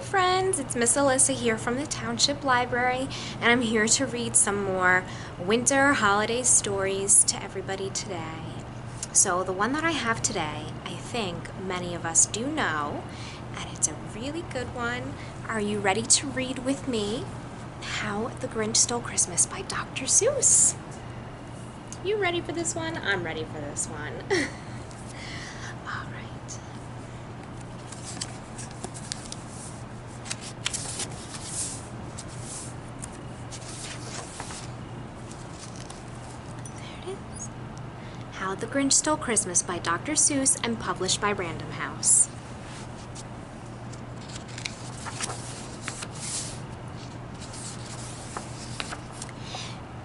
friends, it's Miss Alyssa here from the Township Library, and I'm here to read some more winter holiday stories to everybody today. So the one that I have today, I think many of us do know, and it's a really good one. Are you ready to read with me How the Grinch Stole Christmas by Dr. Seuss? You ready for this one? I'm ready for this one. All right. There it is. How the Grinch Stole Christmas by Dr. Seuss and published by Random House.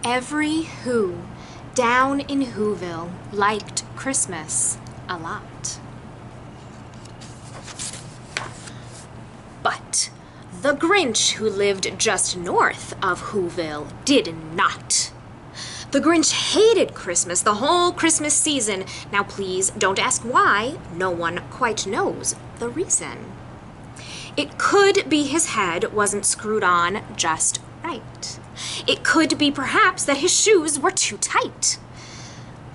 Every Who down in Whoville liked Christmas a lot. But the Grinch, who lived just north of Whoville, did not. The Grinch hated Christmas the whole Christmas season. Now please don't ask why. No one quite knows the reason. It could be his head wasn't screwed on just right. It could be perhaps that his shoes were too tight.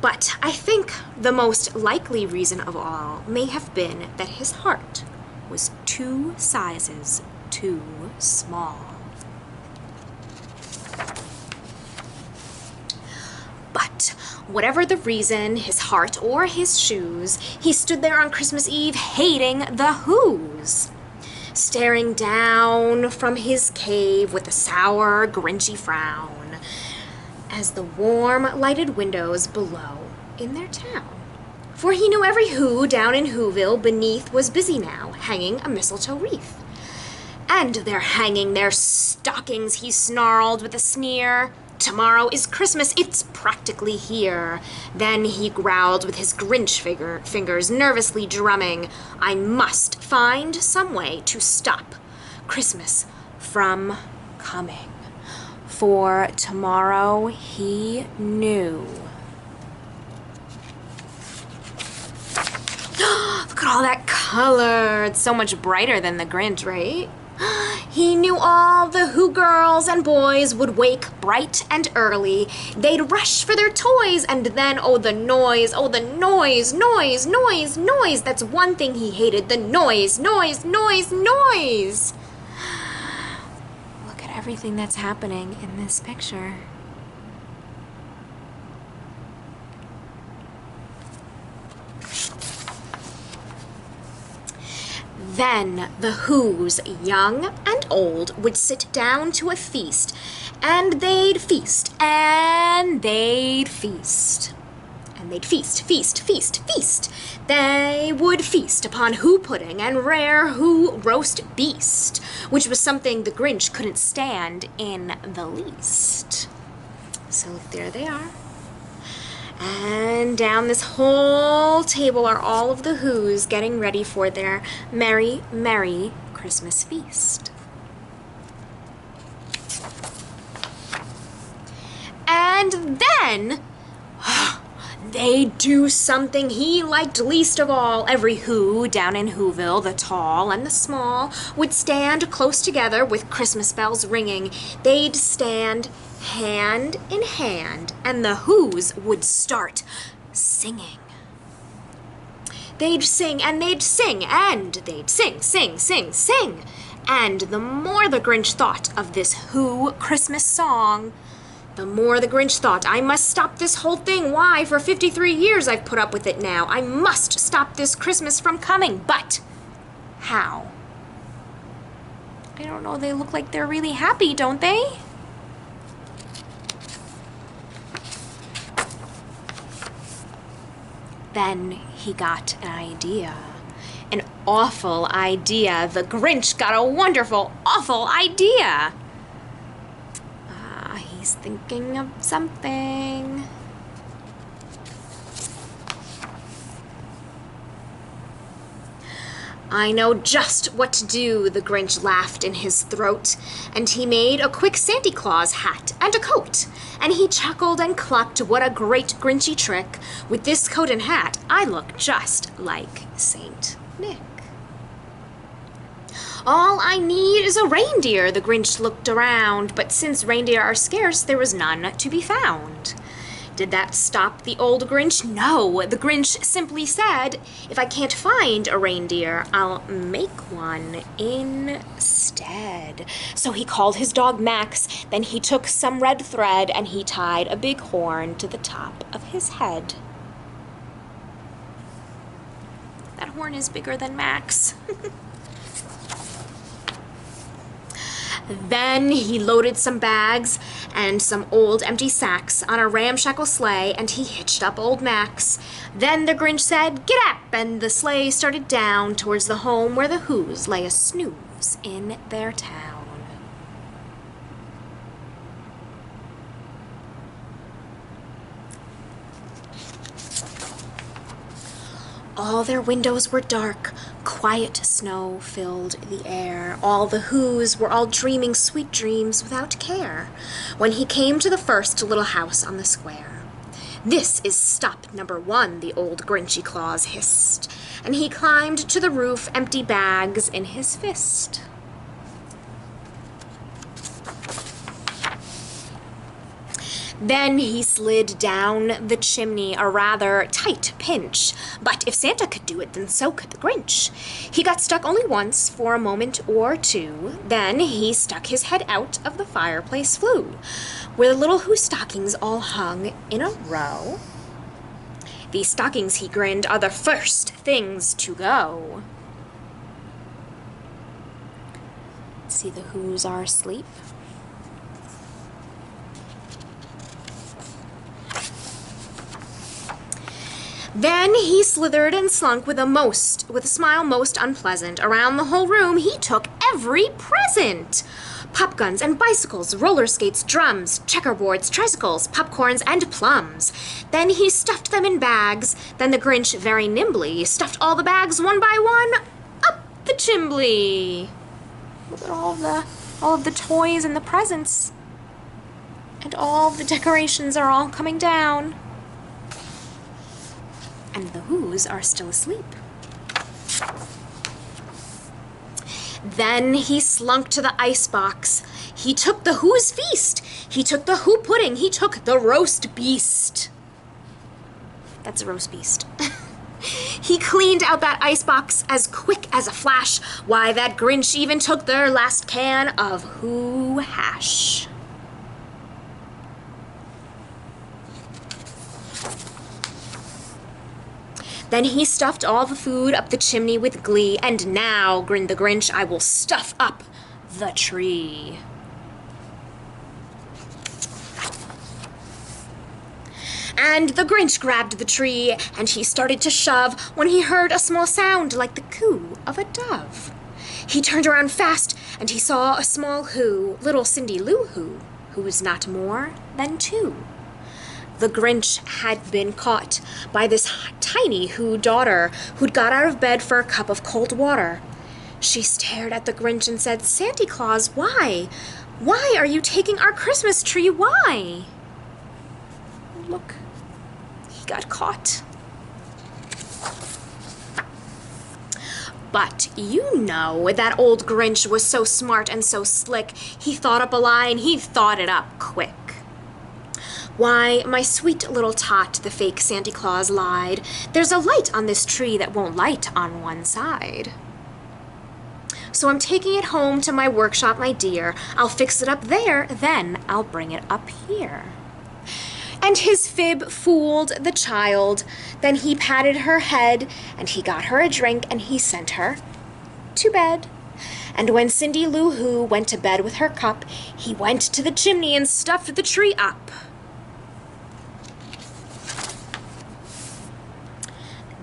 But I think the most likely reason of all may have been that his heart was 2 sizes too small. But whatever the reason, his heart or his shoes, he stood there on Christmas Eve hating the Whos, staring down from his cave with a sour, Grinchy frown as the warm, lighted windows below in their town. For he knew every Who down in Whoville beneath was busy now, hanging a mistletoe wreath. And they're hanging their stockings, he snarled with a sneer. Tomorrow is Christmas, it's practically here. Then he growled with his Grinch fingers nervously drumming, I must find some way to stop Christmas from coming. For tomorrow he knew. Look at all that color. It's so much brighter than the Grinch, right? He knew all the Who girls and boys would wake bright and early. They'd rush for their toys, and then, oh, the noise, noise, noise, noise. That's one thing he hated, the noise, noise, noise, noise. Look at everything that's happening in this picture. Then the Whos, young and old, would sit down to a feast, and they'd feast, and they'd feast, and they'd feast, feast, feast, feast. They would feast upon Who pudding and rare Who roast beast, which was something the Grinch couldn't stand in the least. So there they are. And down this whole table are all of the Whos getting ready for their merry, merry Christmas feast. And then they do something he liked least of all. Every Who down in Whoville, the tall and the small, would stand close together with Christmas bells ringing. They'd stand hand in hand, and the Whos would start singing. They'd sing, and they'd sing, and they'd sing, sing, sing, sing. And the more the Grinch thought of this Who Christmas song, the more the Grinch thought, I must stop this whole thing. Why? For 53 years I've put up with it now. I must stop this Christmas from coming. But how? I don't know. They look like they're really happy, don't they? Then he got an idea. An awful idea. The Grinch got a wonderful, awful idea. He's thinking of something. I know just what to do, the Grinch laughed in his throat, and he made a quick Santa Claus hat and a coat, and he chuckled and clucked, what a great Grinchy trick. With this coat and hat, I look just like Saint Nick. All I need is a reindeer. The Grinch looked around, but since reindeer are scarce, there was none to be found. Did that stop the old Grinch? No, the Grinch simply said, if I can't find a reindeer, I'll make one instead. So he called his dog Max, then he took some red thread and he tied a big horn to the top of his head. That horn is bigger than Max. Then he loaded some bags and some old empty sacks on a ramshackle sleigh, and he hitched up old Max. Then the Grinch said, "Get up!" and the sleigh started down towards the home where the Whos lay a snooze in their town. All their windows were dark, quiet snow filled the air. All the Whos were all dreaming sweet dreams without care, when he came to the first little house on the square. "This is stop number 1, the old Grinchy Claus hissed, and he climbed to the roof, empty bags in his fist. Then he slid down the chimney, a rather tight pinch. But if Santa could do it, then so could the Grinch. He got stuck only once for a moment or two. Then he stuck his head out of the fireplace flue, where the little Who stockings all hung in a row. These stockings, he grinned, are the first things to go. See, the Whos are asleep. Then he slithered and slunk with a smile most unpleasant. Around the whole room he took every present. Pop guns and bicycles, roller skates, drums, checkerboards, tricycles, popcorns, and plums. Then he stuffed them in bags. Then the Grinch very nimbly stuffed all the bags one by one up the chimbley. Look at all of the toys and the presents. And all the decorations are all coming down. And the Whos are still asleep. Then he slunk to the icebox. He took the Who's feast. He took the Who pudding. He took the roast beast. That's a roast beast. He cleaned out that icebox as quick as a flash. Why, that Grinch even took their last can of Who hash. Then he stuffed all the food up the chimney with glee. And now, grinned the Grinch, I will stuff up the tree. And the Grinch grabbed the tree, and he started to shove when he heard a small sound like the coo of a dove. He turned around fast, and he saw a small Who, little Cindy Lou who was not more than 2. The Grinch had been caught by this tiny Who daughter who'd got out of bed for a cup of cold water. She stared at the Grinch and said, "Santa Claus, why? Why are you taking our Christmas tree? Why?" Look, he got caught. But you know that old Grinch was so smart and so slick, he thought up a lie and he thought it up quick. "Why, my sweet little tot," the fake Santa Claus lied, "there's a light on this tree that won't light on one side. So I'm taking it home to my workshop, my dear. I'll fix it up there, then I'll bring it up here." And his fib fooled the child. Then he patted her head, and he got her a drink, and he sent her to bed. And when Cindy Lou Who went to bed with her cup, he went to the chimney and stuffed the tree up.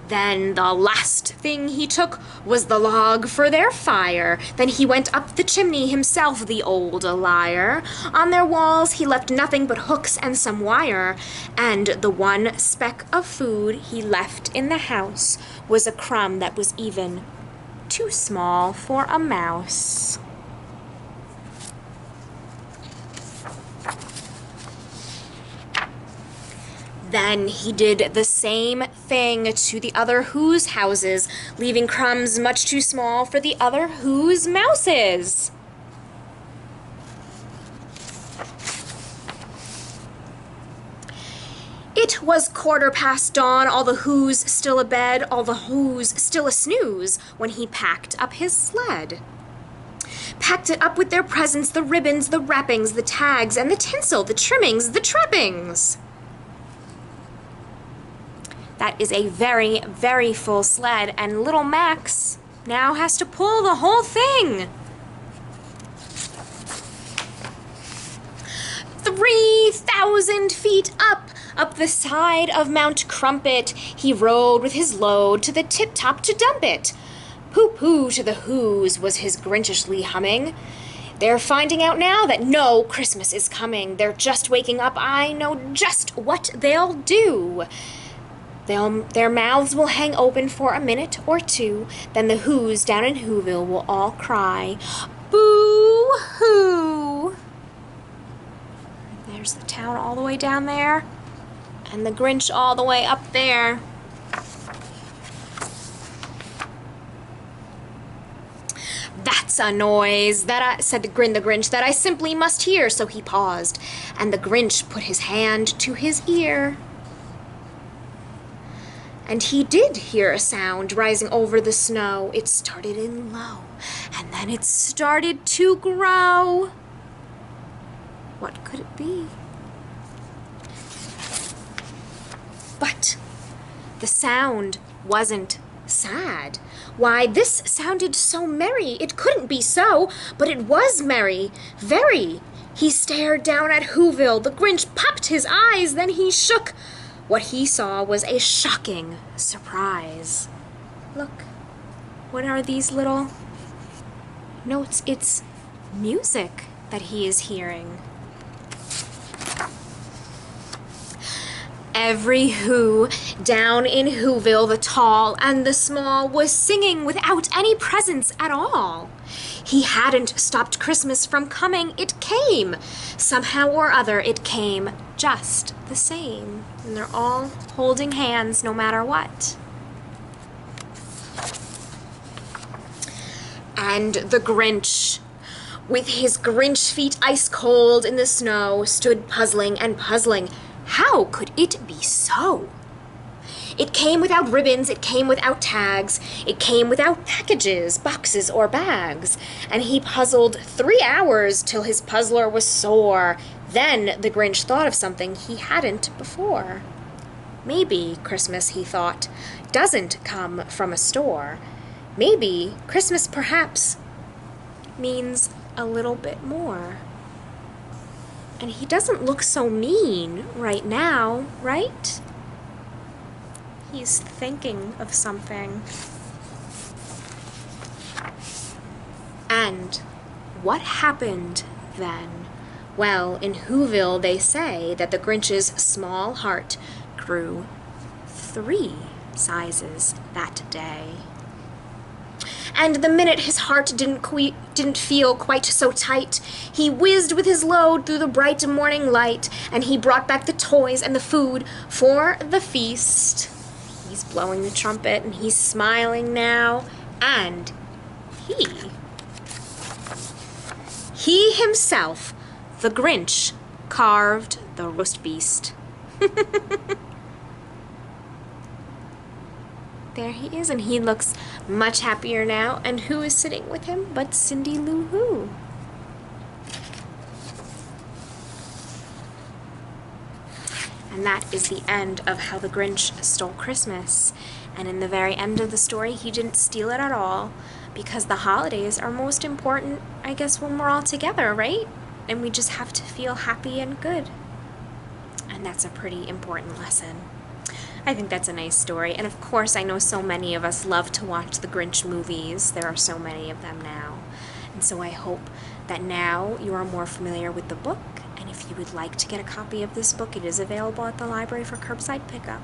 Then the last thing he took was the log for their fire. Then he went up the chimney himself, the old liar. On their walls he left nothing but hooks and some wire. And the one speck of food he left in the house was a crumb that was even too small for a mouse. Then he did the same thing to the other Who's houses, leaving crumbs much too small for the other Who's mouses. It was 1/4 dawn, all the Who's still abed, all the Who's still a snooze, when he packed up his sled. Packed it up with their presents, the ribbons, the wrappings, the tags, and the tinsel, the trimmings, the trappings. That is a very, very full sled, and little Max now has to pull the whole thing. 3,000 feet up the side of Mount Crumpet, he rode with his load to the tip-top to dump it. Pooh-pooh to the Who's was his Grinchishly humming. They're finding out now that no Christmas is coming. They're just waking up. I know just what they'll do. Their mouths will hang open for a minute or two. Then the Who's down in Whoville will all cry, boo-hoo. There's the town all the way down there, and the Grinch all the way up there. That's a noise, said the Grinch, that I simply must hear. So he paused, and the Grinch put his hand to his ear. And he did hear a sound rising over the snow. It started in low, and then it started to grow. What could it be? But the sound wasn't sad. Why, this sounded so merry. It couldn't be so, but it was merry, very. He stared down at Whoville. The Grinch popped his eyes, then he shook. What he saw was a shocking surprise. Look, what are these little notes? It's music that he is hearing. Every Who down in Whoville, the tall and the small, was singing without any presents at all. He hadn't stopped Christmas from coming. It came. Somehow or other, it came just the same. And they're all holding hands no matter what. And the Grinch, with his Grinch feet ice cold in the snow, stood puzzling and puzzling. How could it be so? It came without ribbons, it came without tags, it came without packages, boxes, or bags. And he puzzled 3 hours till his puzzler was sore. Then the Grinch thought of something he hadn't before. Maybe Christmas, he thought, doesn't come from a store. Maybe Christmas perhaps means a little bit more. And he doesn't look so mean right now, right? He's thinking of something. And what happened then? Well, in Whoville they say that the Grinch's small heart grew 3 sizes that day. And the minute his heart didn't feel quite so tight, he whizzed with his load through the bright morning light, and he brought back the toys and the food for the feast. He's blowing the trumpet, and he's smiling now, and he himself, the Grinch, carved the roast beast. There he is, and he looks much happier now. And who is sitting with him but Cindy Lou Who? And that is the end of How the Grinch Stole Christmas. And in the very end of the story, he didn't steal it at all, because the holidays are most important, I guess, when we're all together, right? And we just have to feel happy and good. And that's a pretty important lesson. I think that's a nice story. And of course, I know so many of us love to watch the Grinch movies. There are so many of them now. And so I hope that now you are more familiar with the book. And if you would like to get a copy of this book, it is available at the library for curbside pickup.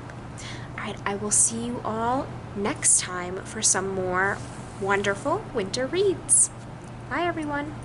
All right, I will see you all next time for some more wonderful winter reads. Bye, everyone.